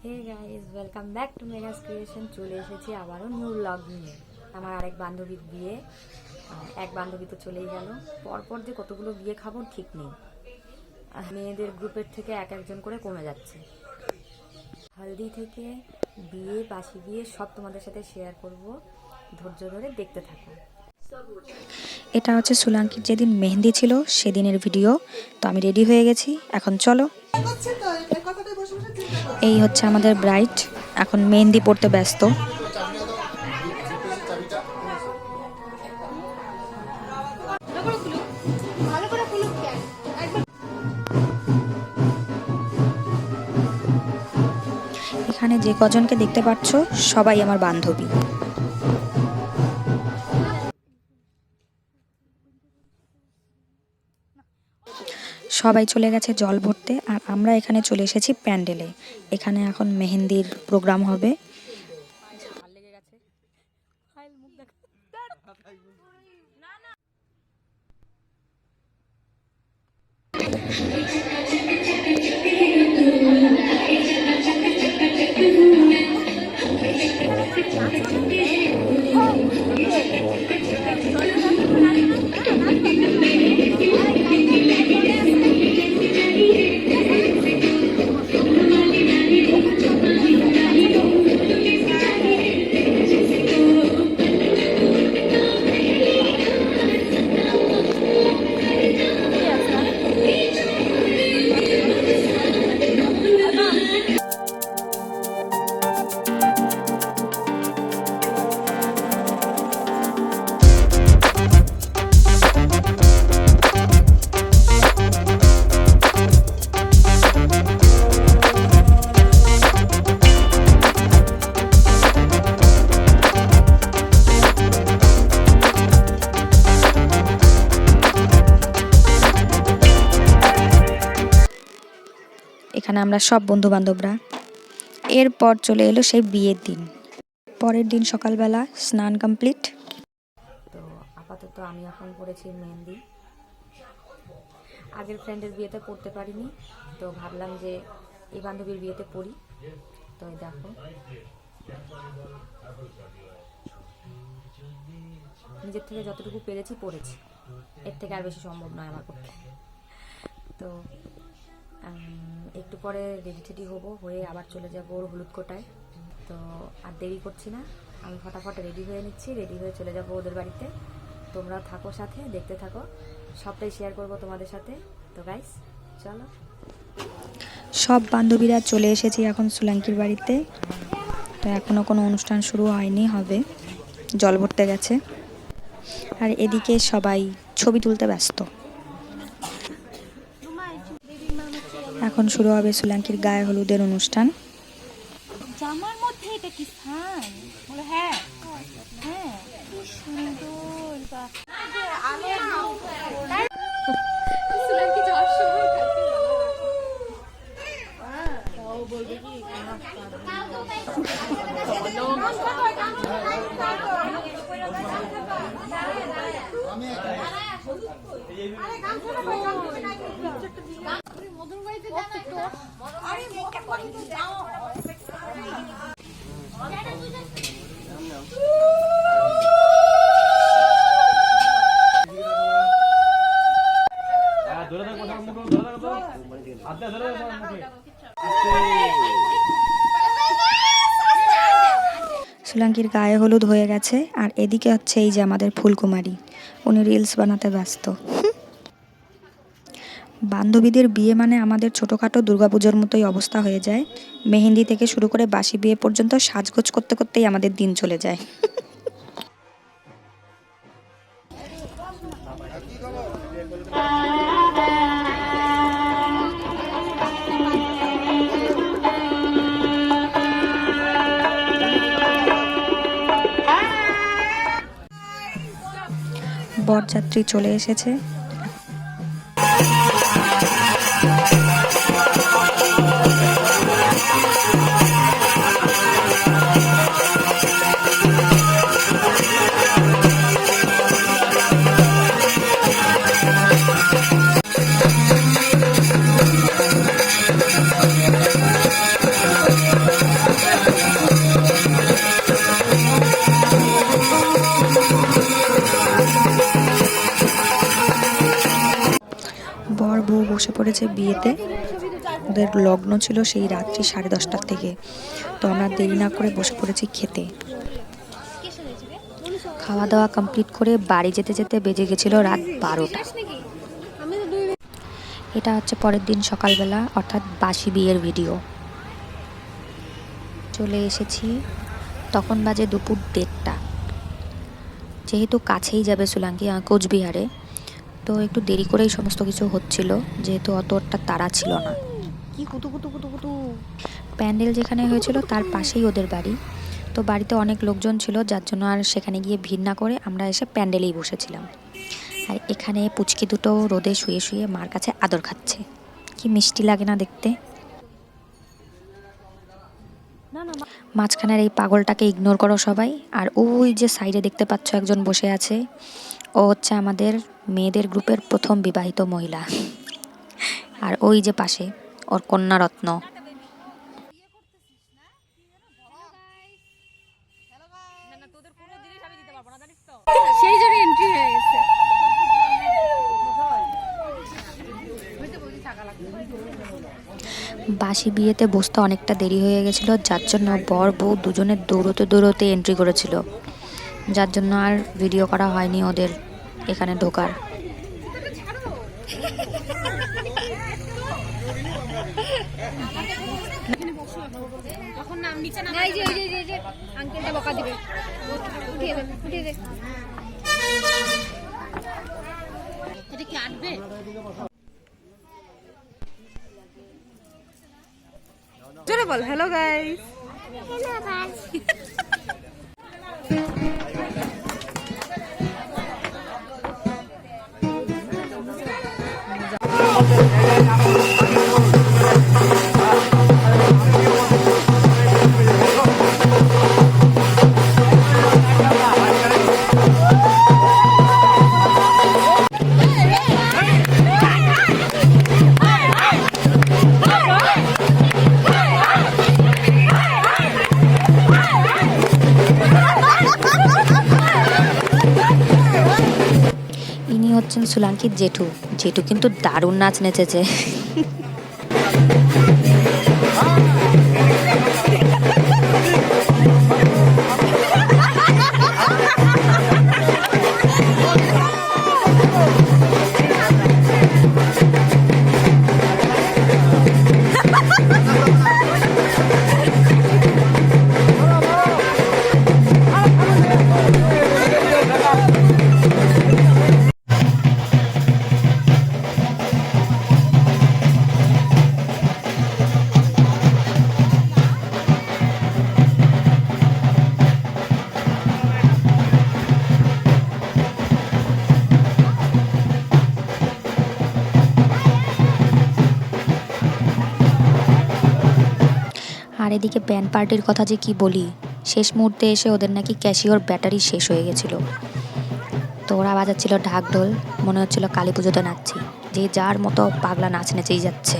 Hey guys, welcome back to Megha's creation. চলে এসেছি আবারও নিউ ব্লগ নিয়ে। আমার আরেক বান্ধবীর বিয়ে, এক বান্ধবী তো চলেই গেল। পরপর যে কতগুলো বিয়ে খাবো ঠিক নেই। মেয়েদের গ্রুপের থেকে এক একজন করে কমে যাচ্ছে। হলদি থেকে বিয়ে, বাসি বিয়ে সব তোমাদের সাথে শেয়ার করব। ধৈর্য ধরে দেখতে থাকো। এটা হচ্ছে সুলাঙ্কির যেদিন মেহেন্দি ছিল সেদিনের ভিডিও। তো আমি রেডি হয়ে গেছি, এখন চলো। এই হচ্ছে আমাদের ব্রাইড, এখন মেহেন্দি পড়তে ব্যস্ত। এখানে যে কজনকে দেখতে পাচ্ছ সবাই আমার বান্ধবী। সবাই চলে গেছে জল ভরতে, আর আমরা এখানে চলে এসেছি প্যান্ডেলে। এখানে এখন মেহেন্দির প্রোগ্রাম হবে। এখানে আমরা সব বন্ধু বান্ধবরা। এরপর চলে এলো সেই বিয়ের দিন। পরের দিন সকালবেলা স্নান কমপ্লিট। তো আপাতত আমি এখন পড়েছি মেহেন্দি। আগের ফ্রেন্ডের বিয়েতে পড়তে পারিনি, তো ভাবলাম যে এই বান্ধবীর বিয়েতে পড়ি। তো এই দেখো, নিজের থেকে যতটুকু পেরেছি পড়েছি, এর থেকে আর বেশি সম্ভব নয় আমার পক্ষে। তো একটু পরে রেডি টেডি হবো, হয়ে আবার চলে যাবো ওর হলুদ কোটায়। তো আর দেরি করছি না, আমি ফটাফট রেডি হয়ে নিচ্ছি, রেডি হয়ে চলে যাবো ওদের বাড়িতে। তোমরা থাকো সাথে, দেখতে থাকো, সবটাই শেয়ার করবো তোমাদের সাথে। তো গাইস চলো। সব বান্ধবীরা চলে এসেছি এখন সুলাঙ্কির বাড়িতে। তো এখনও কোনো অনুষ্ঠান শুরু হয়নি, হবে। জল ভরতে গেছে, আর এদিকে সবাই ছবি তুলতে ব্যস্ত। এখন শুরু হবে সুলাঙ্কির গায়ে হলুদের অনুষ্ঠান। জামার মধ্যে এটা কি স্থান? বলে হ্যাঁ হ্যাঁ, কি সুন্দর। সুলাঙ্কি যাওয়ার সময় বলবে কি মধুর বাড়িতে সুলাঙ্কির গায়ে হলুদ হয়ে গেছে, আর এদিকে হচ্ছে এই যে আমাদের ফুলকুমারী, উনি রিলস বানাতে ব্যস্ত। বান্ধবীদের বিয়ে মানে আমাদের ছোটোখাটো দুর্গাপুজোর মতোই অবস্থা হয়ে যায়। মেহেন্দি থেকে শুরু করে বাসি বিয়ে পর্যন্ত সাজগোজ করতে করতেই আমাদের দিন চলে যায়। বরযাত্রী চলে এসেছে। পড়েছে বিয়েতে। ওদের লগ্ন ছিল সেই রাত্রি 10:30টার থেকে। তো আমরা দেরি না করে বসে পড়েছি খেতে। খাওয়া দাওয়া কমপ্লিট করে বাড়ি যেতে যেতে বেজে গেছিল রাত 12টা। এটা হচ্ছে পরের দিন সকালবেলা, অর্থাৎ বাসি বিয়ের ভিডিও। চলে এসেছি, তখন বাজে দুপুর 1:30টা। যেহেতু কাছেই যাবে সুলাঙ্কি কোচবিহারে, তো একটু দেরি করেই সমস্ত কিছু হচ্ছিল, যেহেতু অতটা তাড়া ছিল না। কি কুতু কুতু কুতু কুতু। প্যান্ডেল যেখানে হয়েছিল তার পাশেই ওদের বাড়ি। তো বাড়িতে অনেক লোকজন ছিল, যার জন্য আর সেখানে গিয়ে ভিড় না করে আমরা এসে প্যান্ডেলেই বসেছিলাম। আর এখানে পুচকি দুটো রোদে শুয়ে শুয়ে মার কাছে আদর খাচ্ছে। কি মিষ্টি লাগে না দেখতে। মাঝখানের এই পাগলটাকে ইগনোর করো সবাই। আর ওই যে সাইডে দেখতে পাচ্ছ একজন বসে আছে, ও হচ্ছে আমাদের মেয়েদের গ্রুপের প্রথম বিবাহিত মহিলা। আর ওই যে পাশে ওর কন্যারত্ন। সেই জন্য এন্ট্রি হয়ে গেছে। বাসি বিয়েতে বসতে অনেকটা দেরি হয়ে গেছিল, যার জন্য বর বউ দুজনে দৌড়তে দৌড়তে এন্ট্রি করেছিল, যার জন্য আর ভিডিও করা হয়নি ওদের এখানে ঢোকার। তখন নাম নিচে না, এই যে এই যে আঙ্কেলটা বকা দিবে, উঠিয়ে দে উঠিয়ে দে। এটা কি আটবে? জোরে বল হ্যালো গাইস। Hello guys. ইনি হচ্ছেন সুলাঙ্কির জেঠু। জেঠু কিন্তু দারুণ নাচ নেচেছে। আর এদিকে ব্যান্ড পার্টির কথা যে কি বলি, শেষ মুহূর্তে এসে ওদের নাকি ক্যাশিওর ব্যাটারি শেষ হয়ে গেছিল। তো ওরা বাজাচ্ছিল ঢাক ঢোল, মনে হচ্ছিল কালী পুজোতে নাচছি। যে যার মতো পাগলা নাচ নেচেই যাচ্ছে।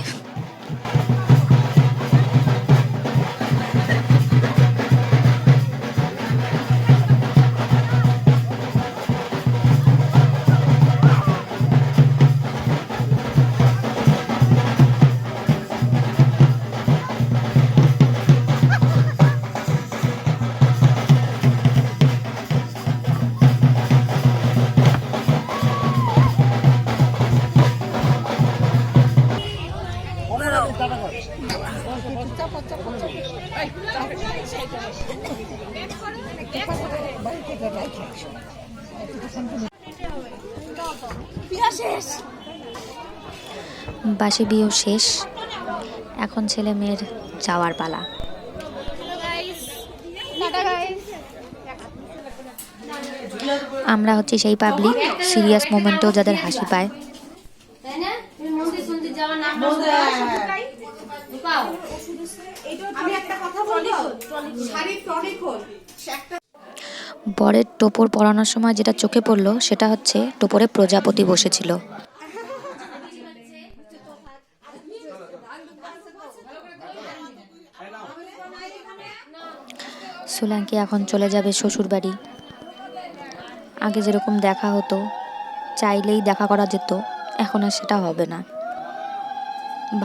বাসি বিয়েও শেষ, এখন ছেলে মেয়ের যাওয়ার পালা। আমরা হচ্ছে সেই পাবলিক সিরিয়াস মোমেন্টেও যাদের হাসি পায়। বরের টোপর পরানোর সময় যেটা চোখে পড়লো সেটা হচ্ছে টোপরে প্রজাপতি বসেছিল। সুলাঙ্কি এখন চলে যাবে শ্বশুর বাড়ি। আগে যেরকম দেখা হতো, চাইলেই দেখা করা যেত, এখন আর সেটা হবে না।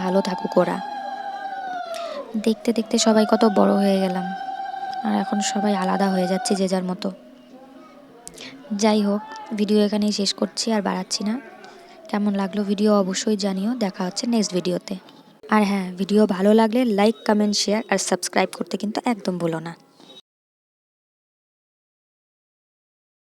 ভালো থাকুক ওরা। দেখতে দেখতে সবাই কত বড় হয়ে গেলাম, আর এখন সবাই আলাদা হয়ে যাচ্ছে যে যার মতো। যাই হোক, ভিডিও এখানেই শেষ করছি, আর বাড়াচ্ছি না। কেমন লাগলো ভিডিও অবশ্যই জানিও। দেখা হচ্ছে নেক্সট ভিডিওতে। আর হ্যাঁ, ভিডিও ভালো লাগলে লাইক, কমেন্ট, শেয়ার আর সাবস্ক্রাইব করতে কিন্তু একদম ভুলো না।